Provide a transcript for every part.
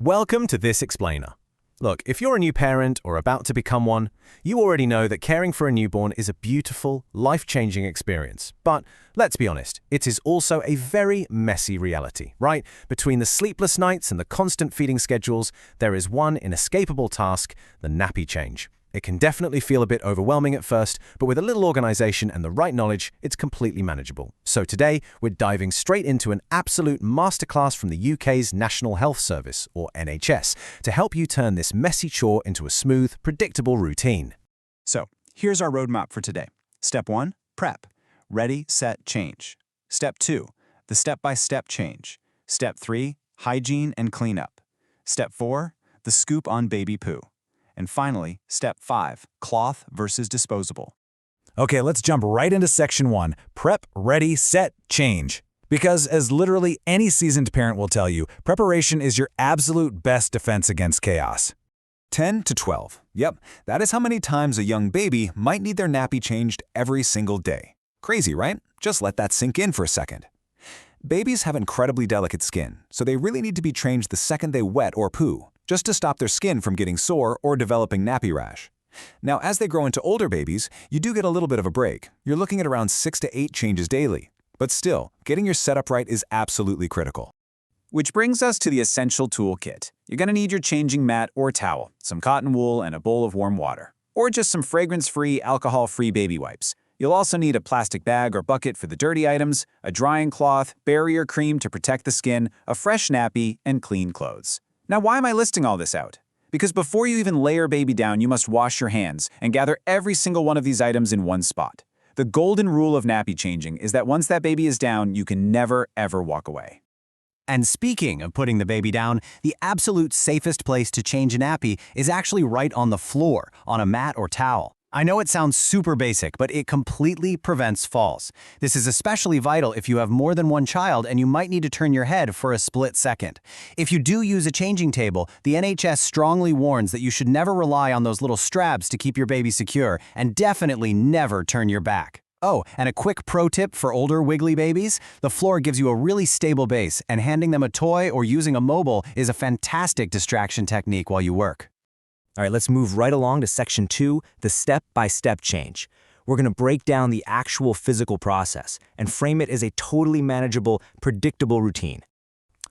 Welcome to This Explainer. Look, if you're a new parent or about to become one, you already know that caring for a newborn is a beautiful, life-changing experience. But let's be honest, it is also a very messy reality, right? Between the sleepless nights and the constant feeding schedules, there is one inescapable task, the nappy change. It can definitely feel a bit overwhelming at first, but with a little organization and the right knowledge, it's completely manageable. So today, we're diving straight into an absolute masterclass from the UK's National Health Service, or NHS, to help you turn this messy chore into a smooth, predictable routine. So, here's our roadmap for today. Step 1, prep. Ready, set, change. Step 2, the step-by-step change. Step 3, hygiene and cleanup. Step 4, the scoop on baby poo. And finally, step 5, cloth versus disposable. Okay, let's jump right into section 1, prep, ready, set, change. Because as literally any seasoned parent will tell you, preparation is your absolute best defense against chaos. 10 to 12. Yep, that is how many times a young baby might need their nappy changed every single day. Crazy, right? Just let that sink in for a second. Babies have incredibly delicate skin, so they really need to be changed the second they wet or poo, just to stop their skin from getting sore or developing nappy rash. Now, as they grow into older babies, you do get a little bit of a break. You're looking at around 6 to 8 changes daily. But still, getting your setup right is absolutely critical. Which brings us to the essential toolkit. You're going to need your changing mat or towel, some cotton wool, and a bowl of warm water. Or just some fragrance-free, alcohol-free baby wipes. You'll also need a plastic bag or bucket for the dirty items, a drying cloth, barrier cream to protect the skin, a fresh nappy, and clean clothes. Now, why am I listing all this out? Because before you even lay your baby down, you must wash your hands and gather every single one of these items in one spot. The golden rule of nappy changing is that once that baby is down, you can never, ever walk away. And speaking of putting the baby down, the absolute safest place to change a nappy is actually right on the floor, on a mat or towel. I know it sounds super basic, but it completely prevents falls. This is especially vital if you have more than one child and you might need to turn your head for a split second. If you do use a changing table, the NHS strongly warns that you should never rely on those little straps to keep your baby secure, and definitely never turn your back. Oh, and a quick pro tip for older wiggly babies: the floor gives you a really stable base, and handing them a toy or using a mobile is a fantastic distraction technique while you work. All right, let's move right along to section 2, the step-by-step change. We're going to break down the actual physical process and frame it as a totally manageable, predictable routine.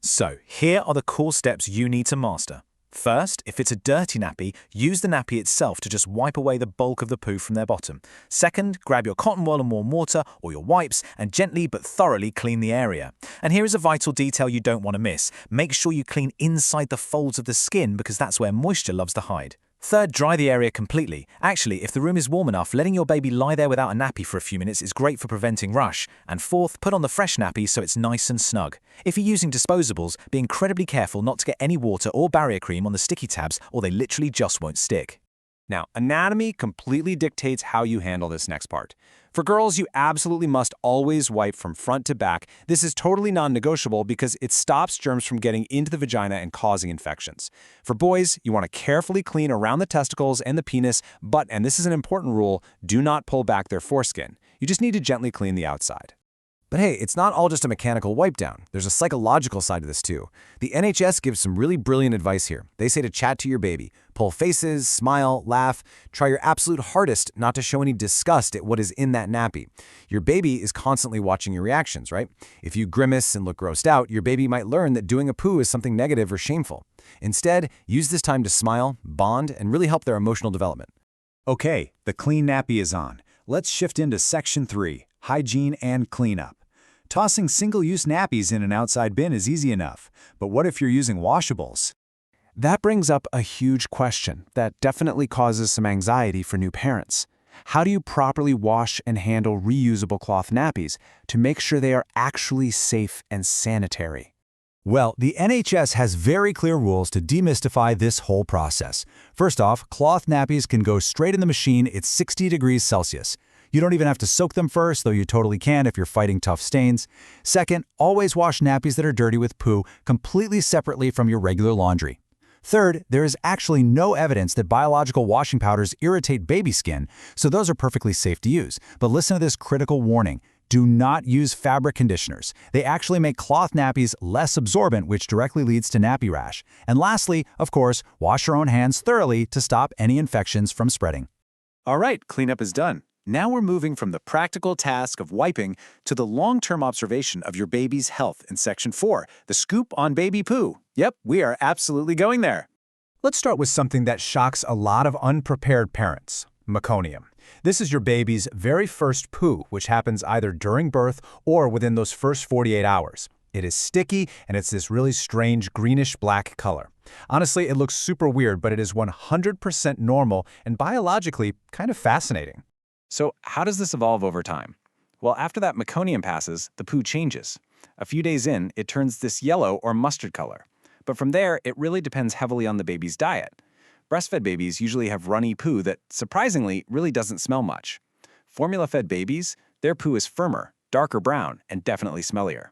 So, here are the core steps you need to master. First, if it's a dirty nappy, use the nappy itself to just wipe away the bulk of the poo from their bottom. Second, grab your cotton wool and warm water or your wipes and gently but thoroughly clean the area. And here is a vital detail you don't want to miss. Make sure you clean inside the folds of the skin because that's where moisture loves to hide. Third, dry the area completely. Actually, if the room is warm enough, letting your baby lie there without a nappy for a few minutes is great for preventing rush. And fourth, put on the fresh nappy so it's nice and snug. If you're using disposables, be incredibly careful not to get any water or barrier cream on the sticky tabs, or they literally just won't stick. Now, anatomy completely dictates how you handle this next part. For girls, you absolutely must always wipe from front to back. This is totally non-negotiable because it stops germs from getting into the vagina and causing infections. For boys, you want to carefully clean around the testicles and the penis, but, and this is an important rule, do not pull back their foreskin. You just need to gently clean the outside. But hey, it's not all just a mechanical wipe down. There's a psychological side to this too. The NHS gives some really brilliant advice here. They say to chat to your baby, pull faces, smile, laugh, try your absolute hardest not to show any disgust at what is in that nappy. Your baby is constantly watching your reactions, right? If you grimace and look grossed out, your baby might learn that doing a poo is something negative or shameful. Instead, use this time to smile, bond, and really help their emotional development. Okay, the clean nappy is on. Let's shift into section 3, hygiene and cleanup. Tossing single-use nappies in an outside bin is easy enough, but what if you're using washables? That brings up a huge question that definitely causes some anxiety for new parents. How do you properly wash and handle reusable cloth nappies to make sure they are actually safe and sanitary? Well, the NHS has very clear rules to demystify this whole process. First off, cloth nappies can go straight in the machine at 60 degrees Celsius. You don't even have to soak them first, though you totally can if you're fighting tough stains. Second, always wash nappies that are dirty with poo completely separately from your regular laundry. Third, there is actually no evidence that biological washing powders irritate baby skin, so those are perfectly safe to use. But listen to this critical warning. Do not use fabric conditioners. They actually make cloth nappies less absorbent, which directly leads to nappy rash. And lastly, of course, wash your own hands thoroughly to stop any infections from spreading. All right, cleanup is done. Now we're moving from the practical task of wiping to the long-term observation of your baby's health in Section 4, the scoop on baby poo. Yep, we are absolutely going there. Let's start with something that shocks a lot of unprepared parents: meconium. This is your baby's very first poo, which happens either during birth or within those first 48 hours. It is sticky, and it's this really strange greenish-black color. Honestly, it looks super weird, but it is 100% normal and biologically kind of fascinating. So how does this evolve over time? Well, after that meconium passes, the poo changes. A few days in, it turns this yellow or mustard color. But from there, it really depends heavily on the baby's diet. Breastfed babies usually have runny poo that, surprisingly, really doesn't smell much. Formula-fed babies, their poo is firmer, darker brown, and definitely smellier.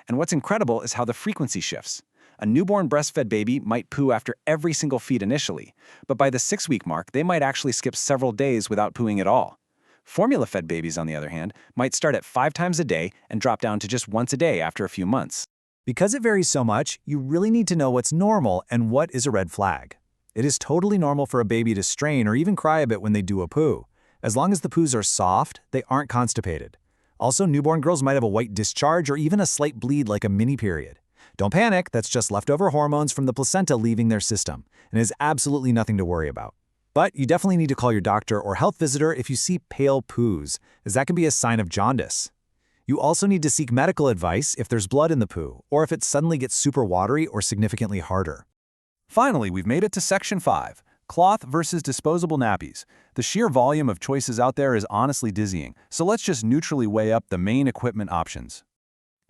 And what's incredible is how the frequency shifts. A newborn breastfed baby might poo after every single feed initially, but by the 6-week mark, they might actually skip several days without pooing at all. Formula-fed babies, on the other hand, might start at 5 times a day and drop down to just once a day after a few months. Because it varies so much, you really need to know what's normal and what is a red flag. It is totally normal for a baby to strain or even cry a bit when they do a poo. As long as the poos are soft, they aren't constipated. Also, newborn girls might have a white discharge or even a slight bleed like a mini period. Don't panic, that's just leftover hormones from the placenta leaving their system, and is absolutely nothing to worry about. But you definitely need to call your doctor or health visitor if you see pale poos, as that can be a sign of jaundice. You also need to seek medical advice if there's blood in the poo, or if it suddenly gets super watery or significantly harder. Finally, we've made it to Section 5, cloth versus disposable nappies. The sheer volume of choices out there is honestly dizzying, so let's just neutrally weigh up the main equipment options.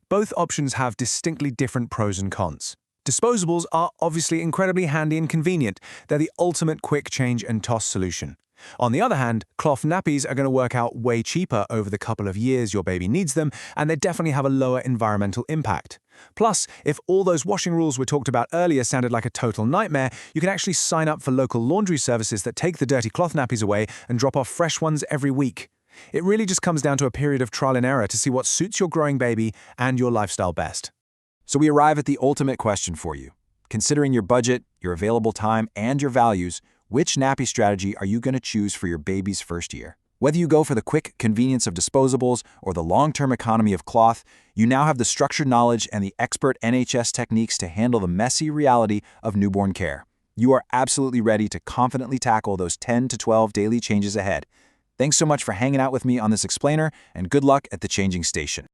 Both options have distinctly different pros and cons. Disposables are obviously incredibly handy and convenient. They're the ultimate quick change and toss solution. On the other hand, cloth nappies are going to work out way cheaper over the couple of years your baby needs them, and they definitely have a lower environmental impact. Plus, if all those washing rules we talked about earlier sounded like a total nightmare, you can actually sign up for local laundry services that take the dirty cloth nappies away and drop off fresh ones every week. It really just comes down to a period of trial and error to see what suits your growing baby and your lifestyle best. So we arrive at the ultimate question for you. Considering your budget, your available time, and your values, which nappy strategy are you going to choose for your baby's first year? Whether you go for the quick convenience of disposables or the long-term economy of cloth, you now have the structured knowledge and the expert NHS techniques to handle the messy reality of newborn care. You are absolutely ready to confidently tackle those 10 to 12 daily changes ahead. Thanks so much for hanging out with me on this explainer, and good luck at the changing station.